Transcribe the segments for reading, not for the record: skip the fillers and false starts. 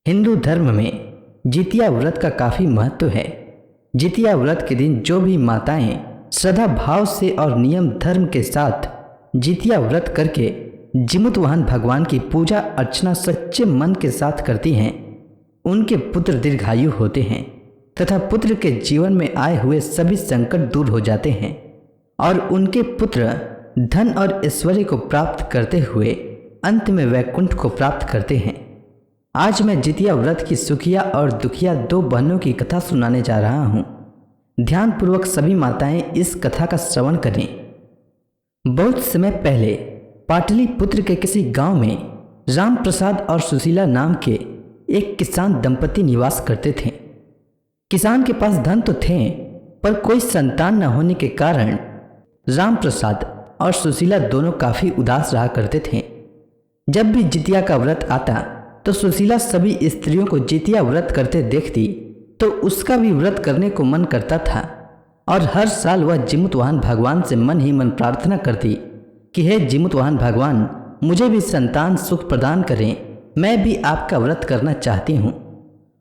हिंदू धर्म में जितिया व्रत का काफ़ी महत्व है। जितिया व्रत के दिन जो भी माताएं श्रद्धा भाव से और नियम धर्म के साथ जितिया व्रत करके जिमुत वाहन भगवान की पूजा अर्चना सच्चे मन के साथ करती हैं, उनके पुत्र दीर्घायु होते हैं तथा पुत्र के जीवन में आए हुए सभी संकट दूर हो जाते हैं और उनके पुत्र धन और ऐश्वर्य को प्राप्त करते हुए अंत में वैकुंठ को प्राप्त करते हैं। आज मैं जितिया व्रत की सुखिया और दुखिया दो बहनों की कथा सुनाने जा रहा हूँ। ध्यानपूर्वक सभी माताएं इस कथा का श्रवण करें। बहुत समय पहले पाटलिपुत्र के किसी गांव में राम प्रसाद और सुशीला नाम के एक किसान दंपति निवास करते थे। किसान के पास धन तो थे, पर कोई संतान न होने के कारण राम प्रसाद और सुशीला दोनों काफ़ी उदास रहा करते थे। जब भी जितिया का व्रत आता तो सुशीला सभी स्त्रियों को जितिया व्रत करते देखती तो उसका भी व्रत करने को मन करता था और हर साल वह जिमुत वाहन भगवान से मन ही मन प्रार्थना करती कि हे जिमुत वाहन भगवान, मुझे भी संतान सुख प्रदान करें, मैं भी आपका व्रत करना चाहती हूँ।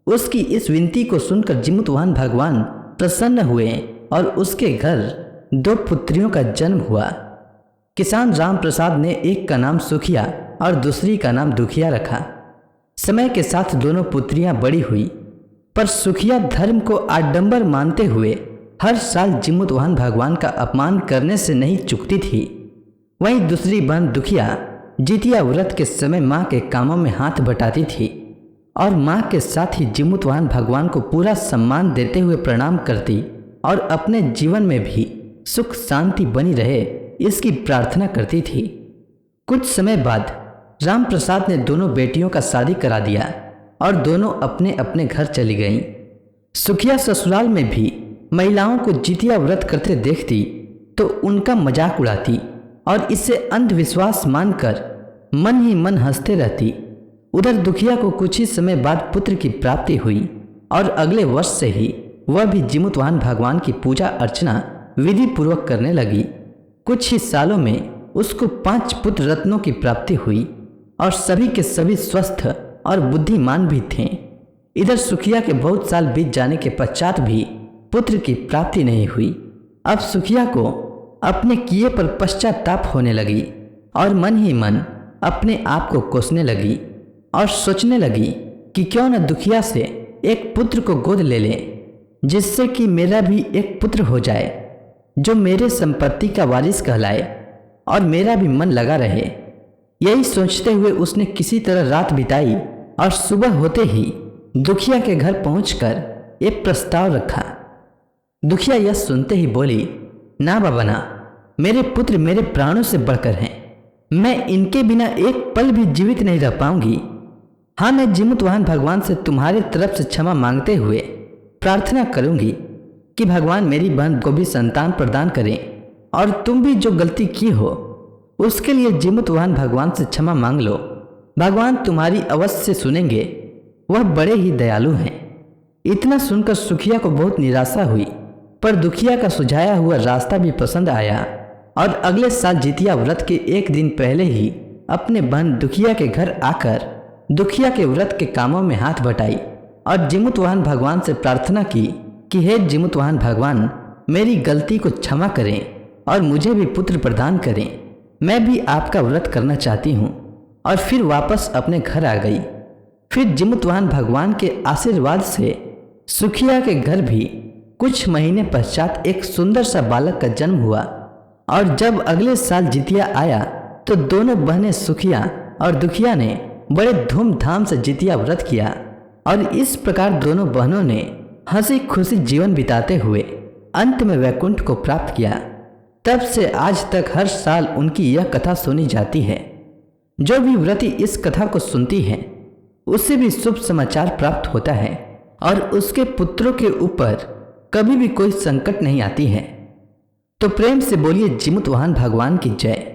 उसकी इस विनती को सुनकर जिमुत वाहन भगवान प्रसन्न हुए और उसके घर दो पुत्रियों का जन्म हुआ। किसान राम प्रसाद ने एक का नाम सुखिया और दूसरी का नाम दुखिया रखा। समय के साथ दोनों पुत्रियां बड़ी हुई, पर सुखिया धर्म को आडंबर मानते हुए हर साल जिमुत वाहन भगवान का अपमान करने से नहीं चूकती थी। वहीं दूसरी बहन दुखिया जितिया व्रत के समय माँ के कामों में हाथ बटाती थी और माँ के साथ ही जिमुत वाहन भगवान को पूरा सम्मान देते हुए प्रणाम करती और अपने जीवन में भी सुख शांति बनी रहे इसकी प्रार्थना करती थी। कुछ समय बाद राम प्रसाद ने दोनों बेटियों का शादी करा दिया और दोनों अपने अपने घर चली गईं। सुखिया ससुराल में भी महिलाओं को जितिया व्रत करते देखती तो उनका मजाक उड़ाती और इसे अंधविश्वास मानकर मन ही मन हंसते रहती। उधर दुखिया को कुछ ही समय बाद पुत्र की प्राप्ति हुई और अगले वर्ष से ही वह भी जिमुत वाहन भगवान की पूजा अर्चना विधि पूर्वक करने लगी। कुछ ही सालों में उसको 5 पुत्र रत्नों की प्राप्ति हुई और सभी के सभी स्वस्थ और बुद्धिमान भी थे। इधर सुखिया के बहुत साल बीत जाने के पश्चात भी पुत्र की प्राप्ति नहीं हुई। अब सुखिया को अपने किए पर पश्चाताप होने लगी और मन ही मन अपने आप को कोसने लगी और सोचने लगी कि क्यों न दुखिया से एक पुत्र को गोद ले ले, जिससे कि मेरा भी एक पुत्र हो जाए जो मेरे संपत्ति का वारिस कहलाए और मेरा भी मन लगा रहे। यही सोचते हुए उसने किसी तरह रात बिताई और सुबह होते ही दुखिया के घर पहुंचकर एक प्रस्ताव रखा। दुखिया यह सुनते ही बोली, ना बाबा ना, मेरे पुत्र मेरे प्राणों से बढ़कर हैं, मैं इनके बिना एक पल भी जीवित नहीं रह पाऊंगी। हाँ, मैं जिमुत वाहन भगवान से तुम्हारे तरफ से क्षमा मांगते हुए प्रार्थना करूंगी कि भगवान मेरी बहन को भी संतान प्रदान करें और तुम भी जो गलती की हो उसके लिए जिमुत वाहन भगवान से क्षमा मांग लो। भगवान तुम्हारी अवश्य सुनेंगे, वह बड़े ही दयालु हैं। इतना सुनकर सुखिया को बहुत निराशा हुई, पर दुखिया का सुझाया हुआ रास्ता भी पसंद आया और अगले साल जितिया व्रत के एक दिन पहले ही अपने बहन दुखिया के घर आकर दुखिया के व्रत के कामों में हाथ बटाई और जिमुत वाहन भगवान से प्रार्थना की कि हे जिमुत वाहन भगवान, मेरी गलती को क्षमा करें और मुझे भी पुत्र प्रदान करें, मैं भी आपका व्रत करना चाहती हूँ। और फिर वापस अपने घर आ गई। फिर जिमुत वाहन भगवान के आशीर्वाद से सुखिया के घर भी कुछ महीने पश्चात एक सुंदर सा बालक का जन्म हुआ और जब अगले साल जितिया आया तो दोनों बहनें सुखिया और दुखिया ने बड़े धूमधाम से जितिया व्रत किया और इस प्रकार दोनों बहनों ने हंसी खुशी जीवन बिताते हुए अंत में वैकुंठ को प्राप्त किया। तब से आज तक हर साल उनकी यह कथा सुनी जाती है। जो भी व्रती इस कथा को सुनती है उसे भी शुभ समाचार प्राप्त होता है और उसके पुत्रों के ऊपर कभी भी कोई संकट नहीं आती है। तो प्रेम से बोलिए जिमुत वाहन भगवान की जय।